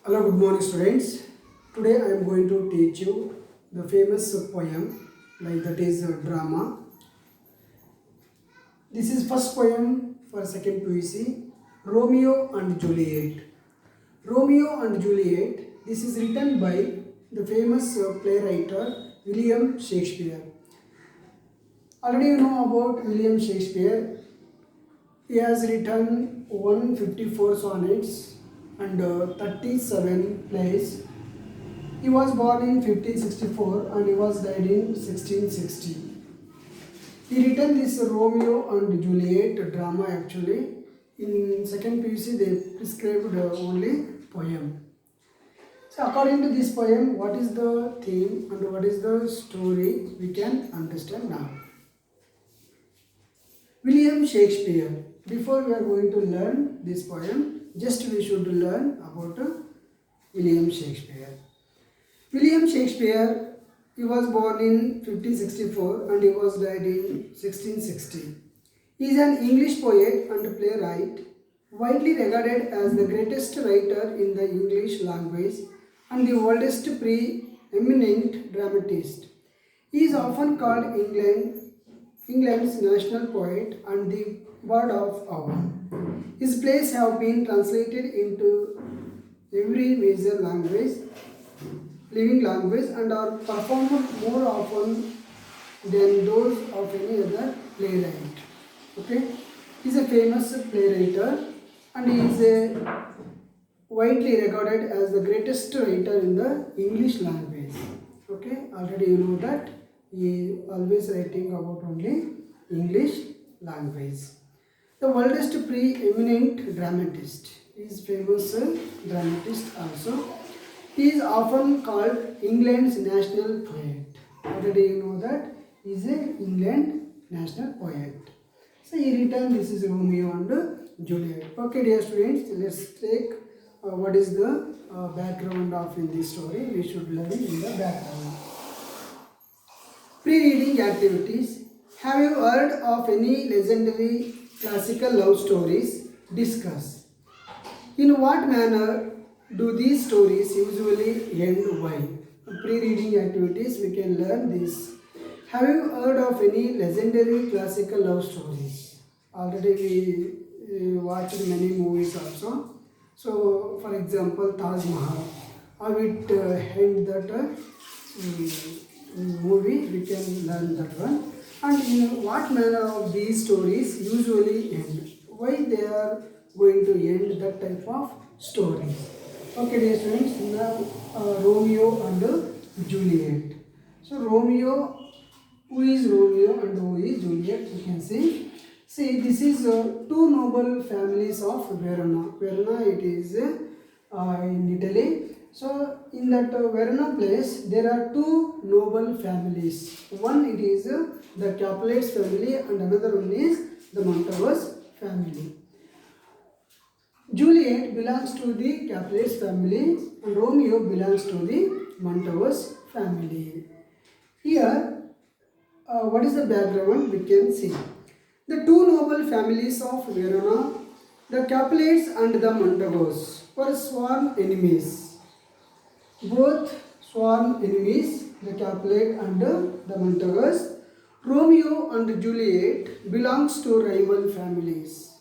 Hello, good morning, students. Today I am going to teach you the famous poem, like that is drama. This is first poem for second PUC, Romeo and Juliet. Romeo and Juliet. This is written by the famous playwright William Shakespeare. Already you know about William Shakespeare. He has written 154 sonnets and 37 plays. He was born in 1564 and he was died in 1660. He written this Romeo and Juliet drama actually. In second PUC they prescribed only poem. So according to this poem, what is the theme and what is the story we can understand now. William Shakespeare. Before we are going to learn this poem, just we should learn about William Shakespeare. William Shakespeare, he was born in 1564 and he was died in 1660. He is an English poet and playwright, widely regarded as the greatest writer in the English language and the oldest pre-eminent dramatist. He is often called England's national poet and the word of Avon. His plays have been translated into every major living language, and are performed more often than those of any other playwright. Okay, he is a famous playwright and he is a widely regarded as the greatest writer in the English language. Okay, already you know that he always writing about only English language. The oldest pre-eminent dramatist. He is famous dramatist also. He is often called England's national poet. Already you know that he is a England national poet. So he written this is Romeo and Juliet. Okay, dear students, let's take what is the background of in this story. We should learn in the background. Pre-reading activities. Have you heard of any legendary classical love stories? Discuss. In what manner do these stories usually end? Why? Pre-reading activities we can learn this. Have you heard of any legendary classical love stories? Already we watched many movies also. So for example Taj Mahal. How it end that movie we can learn that one. And in what manner of these stories usually end? Why they are going to end that type of stories? Okay, dear students, now Romeo and Juliet. So Romeo, who is Romeo and who is Juliet? You can see. See, this is two noble families of Verona. Verona, it is in Italy. So in that Verona place, there are two noble families. One it is the Capulets family and another one is the Montagus family. Juliet belongs to the Capulets family and Romeo belongs to the Montagus family. Here, what is the background? We can see. The two noble families of Verona, the Capulets and the Montagus, were sworn enemies. Both sworn enemies, the Capulet and the Montagus. Romeo and Juliet belongs to rival families,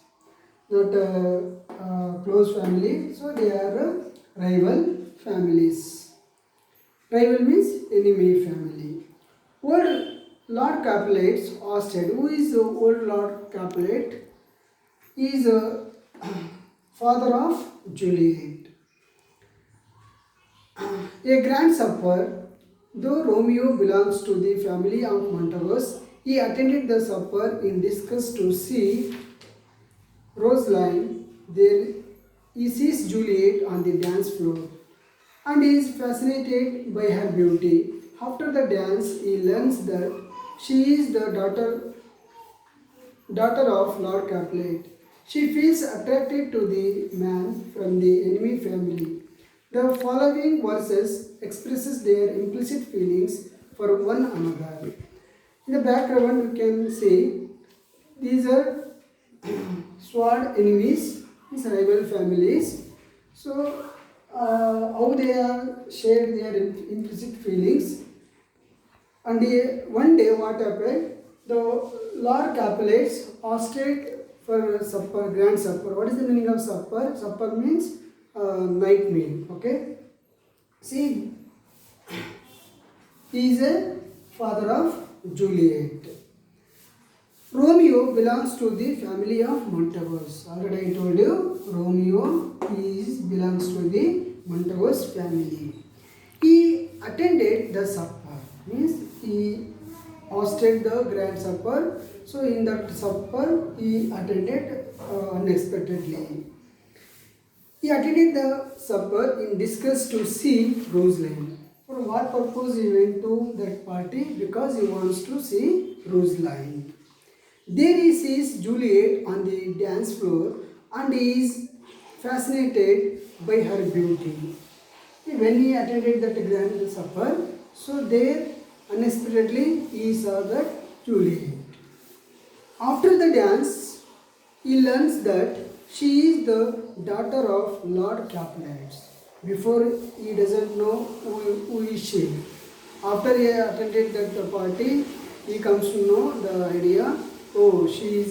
not close family, so they are rival families. Rival means enemy family. Old Lord Capulet asked, who is old Lord Capulet? He is father of Juliet. A grand supper. Though Romeo belongs to the family of Montagus, he attended the supper in disgust to see Rosaline. There he sees Juliet on the dance floor and is fascinated by her beauty. After the dance, he learns that she is the daughter of Lord Capulet. She feels attracted to the man from the enemy family. The following verses expresses their implicit feelings for one another. In the background, you can see these are sworn enemies, these rival families. So how they have shared their implicit feelings. And one day what happened? The Lord Capulets asked for supper, grand supper. What is the meaning of supper? Supper means night meal. Okay. See, he is a father of Juliet. Romeo belongs to the family of Montagus. Already I told you, Romeo belongs to the Montagus family. He attended the supper, means he hosted the grand supper. So in that supper, he attended unexpectedly. He attended the supper in disgust to see Rosalind. For what purpose he went to that party? Because he wants to see Rosalind. There he sees Juliet on the dance floor and he is fascinated by her beauty. When he attended that grand supper, so there unexpectedly he saw that Juliet. After the dance, he learns that she is the daughter of Lord Capulet. Before he doesn't know who is she. After he attended that party, he comes to know the idea. Oh, she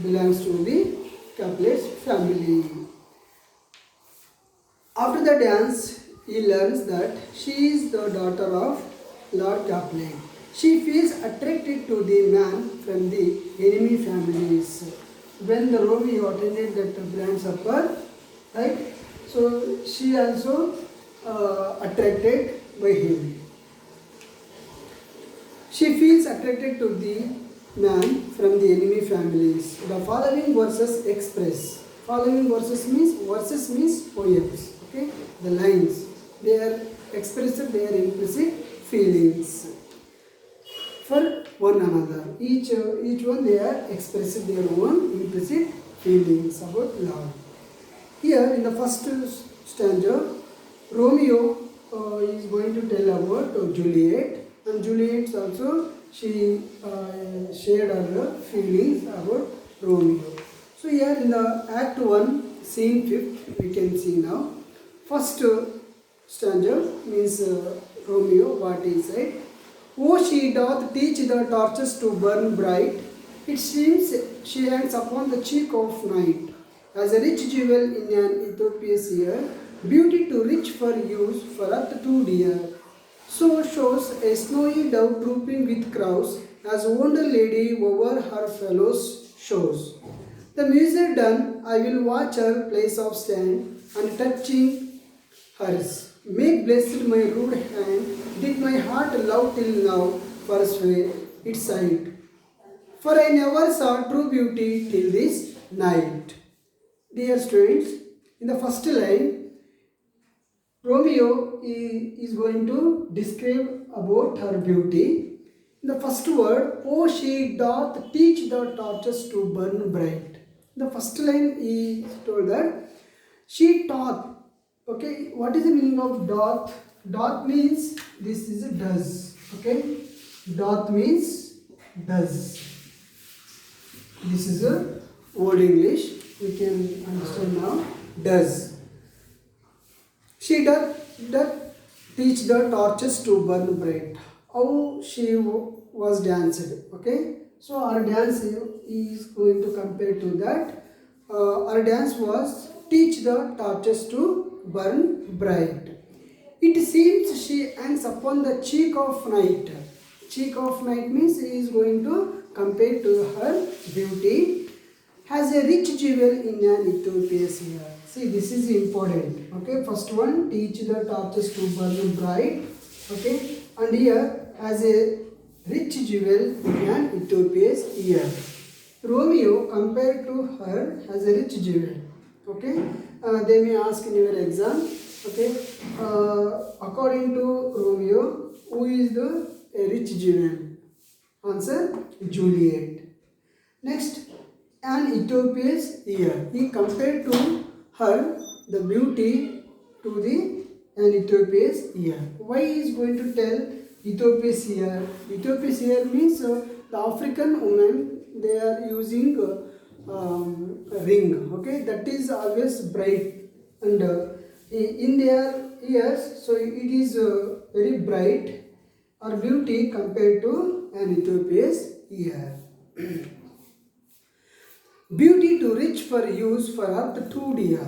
belongs to the Capulet family. After the dance, he learns that she is the daughter of Lord Capulet. She feels attracted to the man from the enemy families. When the Romeo attended that grand supper, right? So she also attracted by him. She feels attracted to the man from the enemy families. The following verses express. Following verses means poems. Okay, the lines they are expressed their implicit feelings for one another. Each one they are expressing their own implicit feelings about love. Here in the first stanza, Romeo is going to tell about Juliet, and Juliet also she shared her feelings about Romeo. So here in the Act 1, Scene 5, we can see now. First stanza means Romeo, what he said. Oh, she doth teach the torches to burn bright. It seems she hangs upon the cheek of night. As a rich jewel in an Ethiopia's ear, beauty too rich for use, for earth too dear. So shows a snowy dove trooping with crows, as wonder lady over her fellows shows. The music done, I will watch her place of stand, and touching hers. Make blessed my rude hand, did my heart love till now, forswear its sight. For I never saw true beauty till this night. Dear students, in the first line, Romeo is going to describe about her beauty. In the first word, oh, she doth teach the torches to burn bright. In the first line, he told that she taught. Okay, what is the meaning of doth? Doth means this is a does. Okay, doth means does. This is a old English. We can understand now. Does. She doth teach the torches to burn bright. How she was danced. Okay, so our dance is going to compare to that. Our dance was teach the torches to burn bright. It seems she hangs upon the cheek of night. Cheek of night means he is going to compare to her beauty. Has a rich jewel in an Ethiopia's ear. See, this is important. Okay, first one, teach the torches to burn bright. Okay, and here has a rich jewel in an Ethiopia's ear. Romeo compared to her has a rich jewel. Okay, they may ask in your exam. Okay, according to Romeo, who is the rich jewel? Answer, Juliet. Next, an Ethiopia's ear. He compared to her the beauty to an Ethiopia's ear. Why he is going to tell Ethiopia's ear? Ethiopia's ear means the African women, they are using a ring. Okay, that is always bright, and in their ears, so it is very bright or beauty compared to an Ethiopia's ear. Beauty too rich for use for earth too dear.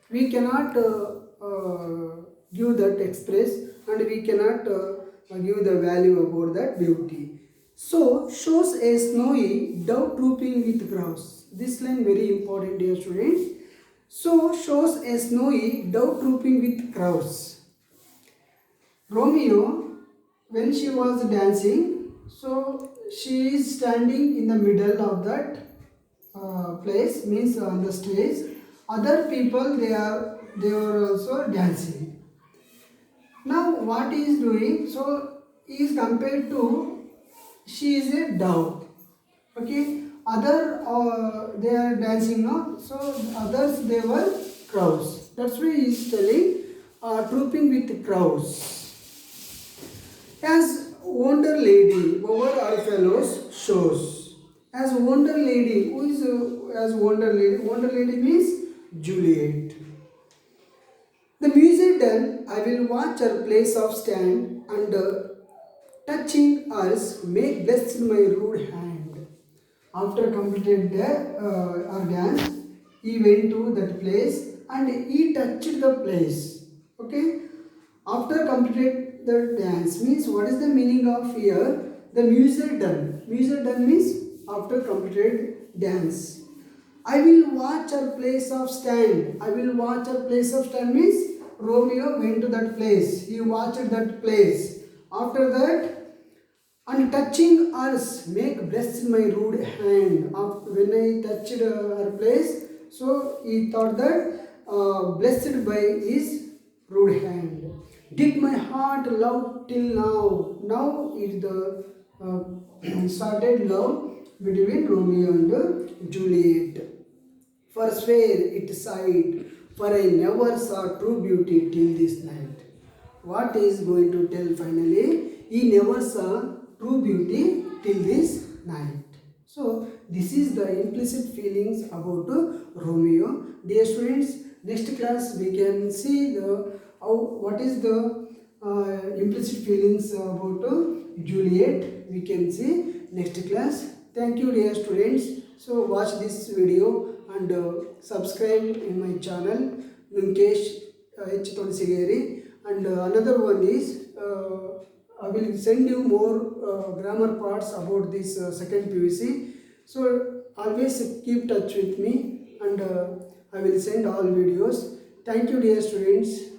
We cannot give that express, and we cannot give the value about that beauty. So shows a snowy dove trooping with crows. This line very important, dear students. So shows a snowy dove trooping with crows. Romeo, when she was dancing, so she is standing in the middle of that place, means on the stage. Other people they were also dancing. Now what he is doing? So he is compared to, she is a dove. Okay, other they are dancing now. So others they were crows. That's why he is telling trooping with crows. As wonder lady over our fellows shows. As wonder lady, who is as wonder lady? Wonder lady means Juliet. The music done, I will watch her place of stand, and touching us make blessed my rude hand. After completed our dance, he went to that place and he touched the place. Okay. After completed the dance means, what is the meaning of here? The music done. Music done means after completed dance. I will watch her place of stand. I will watch her place of stand means Romeo went to that place. He watched that place. After that, and touching us make blessed my rude hand. When I touched her place, so he thought that blessed by his rude hand. Did my heart love till now? Now is the started love between Romeo and Juliet. For swear it sighed, for I never saw true beauty till this night. What is going to tell finally? He never saw true beauty till this night. So this is the implicit feelings about Romeo. Dear students, next class we can see the what is the implicit feelings about Juliet. We can see next class. Thank you, dear students. So watch this video and subscribe in my channel, Lunkesh H. Tolisigeri. And another one is I will send you more grammar parts about this second PVC. So always keep touch with me, and I will send all videos. Thank you, dear students.